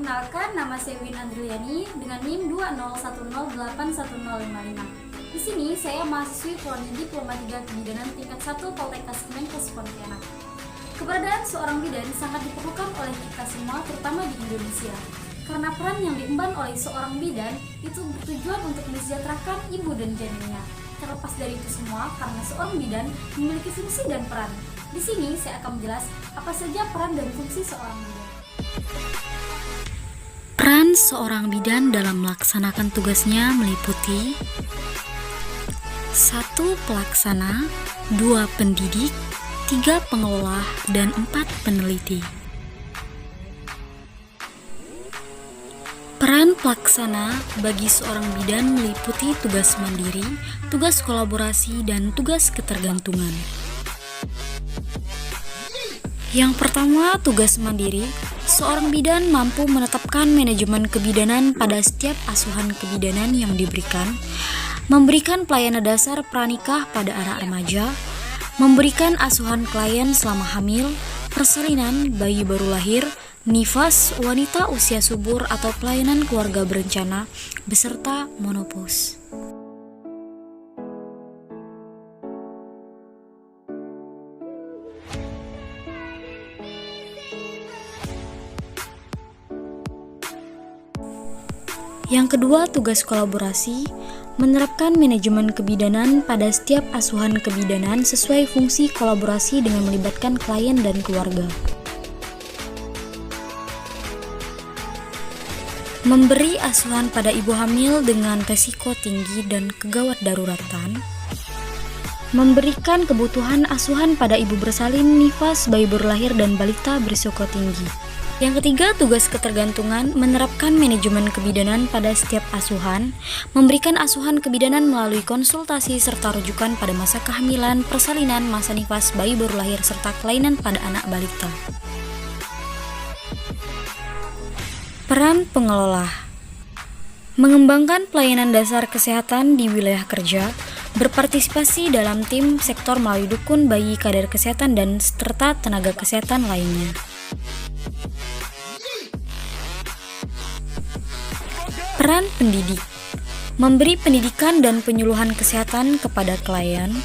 Perkenalkan, nama saya Win Andriani dengan NIM 201081055. Di sini saya mahasiswi Prodi Diploma 3 Kebidanan tingkat 1 Poltekkes Kemenkes Pontianak. Keberadaan seorang bidan sangat diperlukan oleh kita semua, terutama di Indonesia. Karena peran yang diemban oleh seorang bidan itu bertujuan untuk mensejahterakan ibu dan janinnya. Terlepas dari itu semua, karena seorang bidan memiliki fungsi dan peran. Di sini saya akan menjelaskan apa saja peran dan fungsi seorang bidan. Peran seorang bidan dalam melaksanakan tugasnya meliputi 1. Pelaksana, 2. Pendidik, 3. Pengelola, dan 4. Peneliti. Peran pelaksana bagi seorang bidan meliputi tugas mandiri, tugas kolaborasi, dan tugas ketergantungan. Yang pertama, tugas mandiri. Seorang bidan mampu menetapkan manajemen kebidanan pada setiap asuhan kebidanan yang diberikan, memberikan pelayanan dasar pranikah pada anak remaja, memberikan asuhan klien selama hamil, persalinan, bayi baru lahir, nifas, wanita usia subur atau pelayanan keluarga berencana, beserta monopause. Yang kedua, tugas kolaborasi, menerapkan manajemen kebidanan pada setiap asuhan kebidanan sesuai fungsi kolaborasi dengan melibatkan klien dan keluarga. Memberi asuhan pada ibu hamil dengan resiko tinggi dan kegawat daruratan. Memberikan kebutuhan asuhan pada ibu bersalin, nifas, bayi baru lahir, dan balita berisiko tinggi. Yang ketiga, tugas ketergantungan, menerapkan manajemen kebidanan pada setiap asuhan, memberikan asuhan kebidanan melalui konsultasi serta rujukan pada masa kehamilan, persalinan, masa nifas, bayi baru lahir, serta kelainan pada anak balita. Peran pengelola, mengembangkan pelayanan dasar kesehatan di wilayah kerja, berpartisipasi dalam tim sektor melalui dukun, bayi, kader kesehatan, dan serta tenaga kesehatan lainnya. Peran pendidik, memberi pendidikan dan penyuluhan kesehatan kepada klien,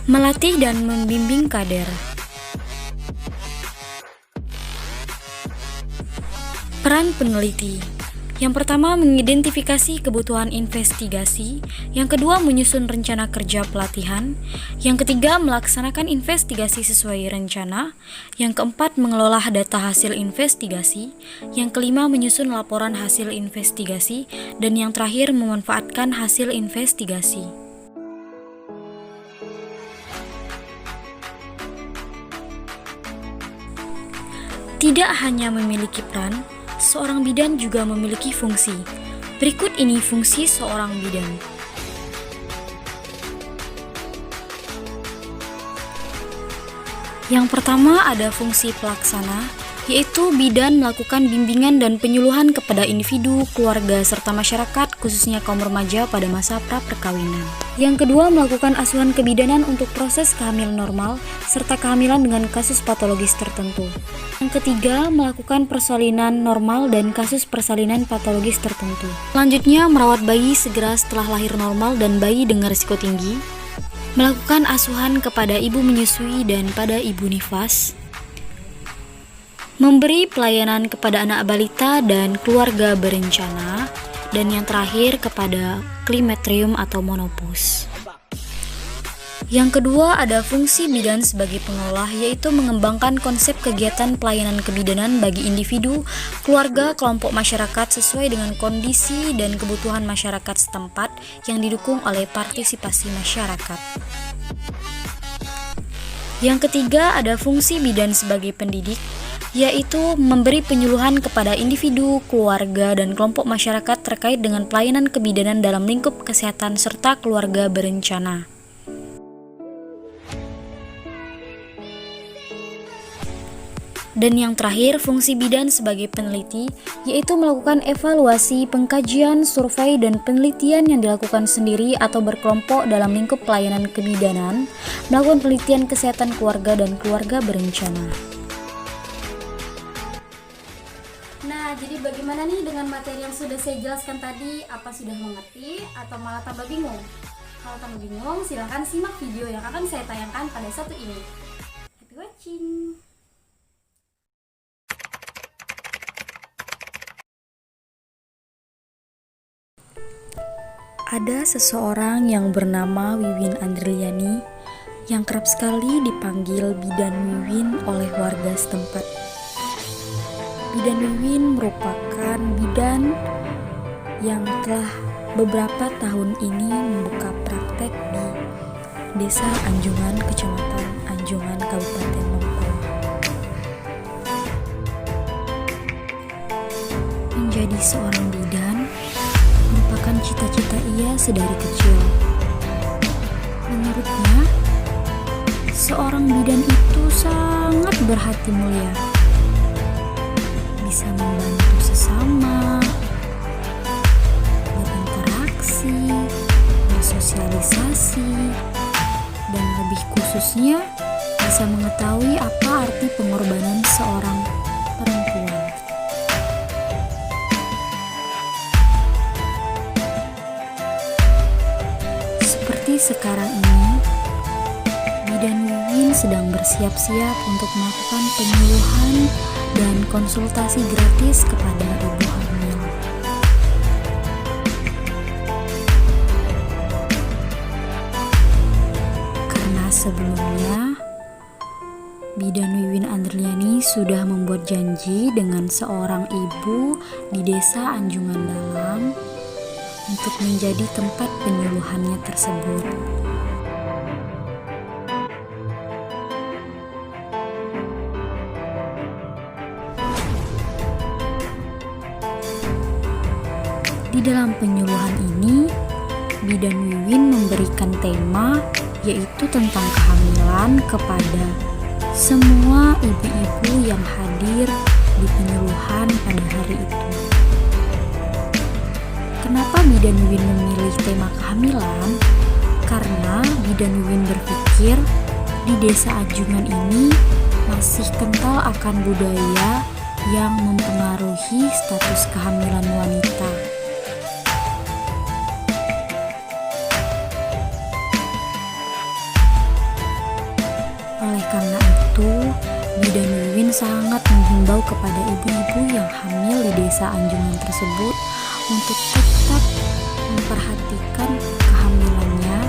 melatih dan membimbing kader. Peran peneliti, yang pertama mengidentifikasi kebutuhan investigasi, yang kedua menyusun rencana kerja pelatihan, yang ketiga melaksanakan investigasi sesuai rencana, yang keempat mengelola data hasil investigasi, yang kelima menyusun laporan hasil investigasi, dan yang terakhir memanfaatkan hasil investigasi. Tidak hanya memiliki peran, seorang bidan juga memiliki fungsi. Berikut ini fungsi seorang bidan. Yang pertama ada fungsi pelaksana, yaitu bidan melakukan bimbingan dan penyuluhan kepada individu, keluarga, serta masyarakat, khususnya kaum remaja pada masa pra-perkawinan. Yang kedua, melakukan asuhan kebidanan untuk proses kehamilan normal, serta kehamilan dengan kasus patologis tertentu. Yang ketiga, melakukan persalinan normal dan kasus persalinan patologis tertentu. Selanjutnya, merawat bayi segera setelah lahir normal dan bayi dengan risiko tinggi. Melakukan asuhan kepada ibu menyusui dan pada ibu nifas. Memberi pelayanan kepada anak balita dan keluarga berencana, dan yang terakhir kepada klimaterium atau monopause. Yang kedua ada fungsi bidan sebagai pengelola, yaitu mengembangkan konsep kegiatan pelayanan kebidanan bagi individu, keluarga, kelompok masyarakat sesuai dengan kondisi dan kebutuhan masyarakat setempat yang didukung oleh partisipasi masyarakat. Yang ketiga ada fungsi bidan sebagai pendidik, yaitu memberi penyuluhan kepada individu, keluarga, dan kelompok masyarakat terkait dengan pelayanan kebidanan dalam lingkup kesehatan serta keluarga berencana. Dan yang terakhir, fungsi bidan sebagai peneliti, yaitu melakukan evaluasi, pengkajian, survei, dan penelitian yang dilakukan sendiri atau berkelompok dalam lingkup pelayanan kebidanan, melakukan penelitian kesehatan keluarga dan keluarga berencana. Nah, jadi bagaimana nih dengan materi yang sudah saya jelaskan tadi? Apa sudah mengerti atau malah tambah bingung? Kalau tambah bingung, silahkan simak video yang akan saya tayangkan pada satu ini. Happy watching! Ada seseorang yang bernama Wiwin Andriani yang kerap sekali dipanggil Bidan Wiwin oleh warga setempat. Bidan Wiwin merupakan bidan yang telah beberapa tahun ini membuka praktek di Desa Anjungan, Kecamatan Anjungan, Kabupaten Mempawah. Menjadi seorang bidan merupakan cita-cita ia sedari kecil. Menurutnya, seorang bidan itu sangat berhati mulia, bisa membantu sesama, berinteraksi, bersosialisasi, dan lebih khususnya bisa mengetahui apa arti pengorbanan seorang perempuan. Sekarang ini, Bidan Wiwin sedang bersiap-siap untuk melakukan penyuluhan dan konsultasi gratis kepada ibu hamil. Karena sebelumnya, Bidan Wiwin Andriani sudah membuat janji dengan seorang ibu di Desa Anjungan Dalam untuk menjadi tempat penyuluhannya tersebut. Di dalam penyuluhan ini, Bidan Wiwin memberikan tema yaitu tentang kehamilan kepada semua ibu-ibu yang hadir di penyuluhan pada hari itu. Kenapa Bidan Wiwin memilih tema kehamilan? Karena Bidan Wiwin berpikir di Desa Anjungan ini masih kental akan budaya yang mempengaruhi status kehamilan wanita. Oleh karena itu, Bidan Wiwin sangat menghimbau kepada ibu-ibu yang hamil di Desa Anjungan tersebut untuk tetap memperhatikan kehamilannya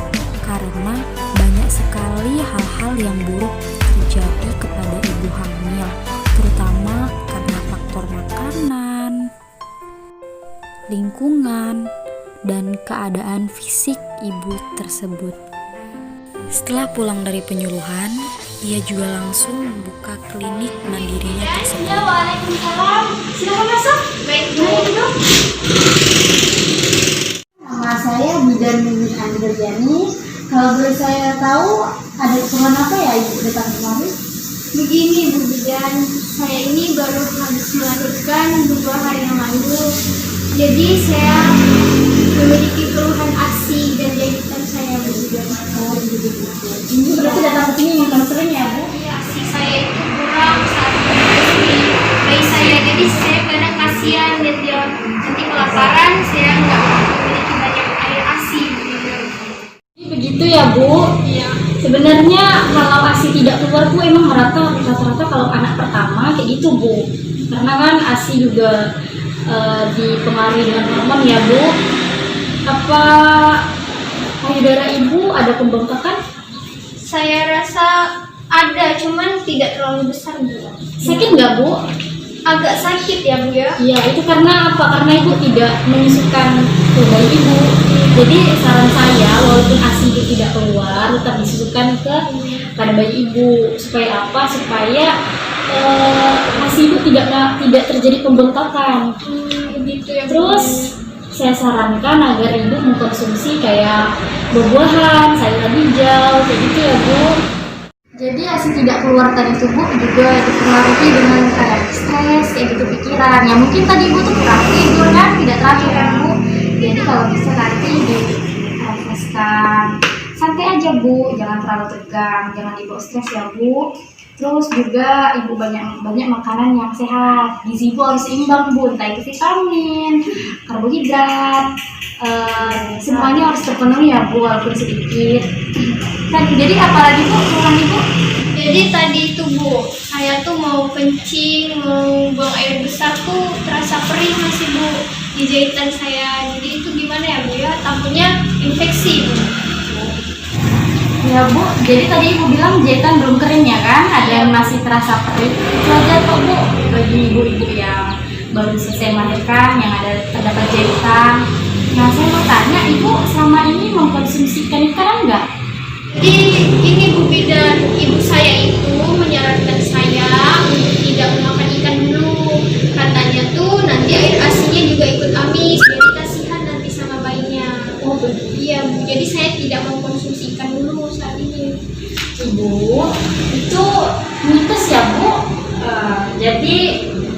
karena banyak sekali hal-hal yang buruk terjadi kepada ibu hamil, terutama karena faktor makanan, lingkungan, dan keadaan fisik ibu tersebut. Setelah pulang dari penyuluhan, ia juga langsung membuka klinik mandirinya tersebut. Waalaikumsalam. Silakan masuk. Baik, duduk. Nama saya Bidan Wiwin Andriani. Kalau boleh saya tahu, ada keperluan apa ya Ibu datang kemari? Begini Bu Bidan, saya ini baru habis melahirkan 2 hari yang lalu. Jadi saya memiliki keluhan ASI dan jahitan saya Bu Bidan. Oh, begitu. Ini berarti datang ke sini yang sering ya Bu? ASI saya itu kurang saat menyusui bayi saya. Jadi saya kadang kasihan dan dia nanti kelaparan, saya nggak memiliki banyak air ASI. Begitu ya Bu? Iya. Sebenarnya kalau ASI tidak keluar Bu emang rata-rata kalau anak pertama kayak gitu Bu. Karena kan ASI juga dipengaruhi dengan hormon ya Bu. Apa payudara ibu ada pembengkakan? Saya rasa ada, cuman tidak terlalu besar Bu. Sakit nggak Bu? Agak sakit ya Bu ya. Iya, itu karena apa? Karena ibu tidak menyusukan ke bayi ibu. Jadi saran saya, walaupun ASI itu tidak keluar, tetap disusukan pada bayi ibu. Supaya apa? Supaya ASI itu tidak terjadi pembengkakan. Begitu ya. Terus saya sarankan agar ibu mengkonsumsi kayak buah-buahan, sayuran hijau, kayak gitu ya Bu. Jadi ASI tidak keluar tadi itu Bu juga dipengaruhi dengan kayak stres, kayak gitu pikiran. Ya mungkin tadi Ibu tuh kurang tidur kan, tidak teratur kan Bu. Jadi kalau bisa nanti direfreshkan. Santai aja Bu, jangan terlalu tegang, jangan dibawa stres ya Bu. Terus juga Ibu banyak makanan yang sehat. Gizi Ibu harus seimbang Bu, entah itu vitamin, karbohidrat, semuanya harus terpenuhi ya Bu, walaupun sedikit. Jadi apalagi Bu keluhan Ibu? Jadi tadi itu Bu, saya tuh mau kencing, mau buang air besar tuh terasa perih masih Bu di jahitan saya. Jadi itu gimana ya Bu ya? Takutnya infeksi Bu. Ya Bu, jadi tadi Ibu bilang jahitan belum kering ya kan? Ada yang masih terasa perih. Itu aja kok Bu, bagi ibu-ibu yang baru selesai melahirkan, yang terdapat jahitan. Nah saya mau tanya, Ibu selama ini mengkonsumsi ikan enggak? Jadi ini Bu Bidan, ibu saya itu menyarankan saya untuk tidak memakan ikan dulu. Katanya tuh nanti air asinya juga ikut amis, jadi kasihan nanti sama bayinya. Oh begitu. Iya Bu, jadi saya tidak mau konsumsi ikan dulu saat ini. Ibu, itu mitos ya Bu. Jadi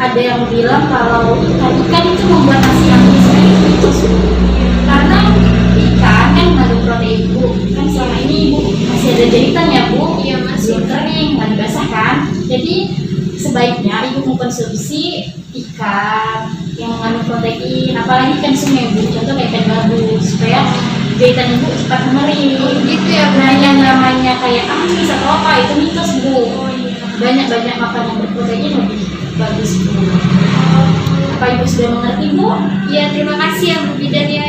ada yang bilang kalau ikan itu membuat nasi amis, itu mitos Bu. Karena ikan kan mengandung protein Bu. Kan selama ini Ibu masih ada jahitan ya Bu. Iya masih. Belum kering, masih basah kan. Jadi sebaiknya Ibu mengkonsumsi ikan yang mengandung protein, apalagi ikan sungai Bu. Contoh kayak ikan gabus, supaya jahitan Ibu cepat mengering. Gitu ya Bu. Nah yang namanya kayak amis atau apa itu mitos Bu. Oh iya. Banyak makan yang berprotein lebih bagus Bu. Apa Ibu sudah mengerti Bu? Iya terima kasih ya Bu Bidan ya.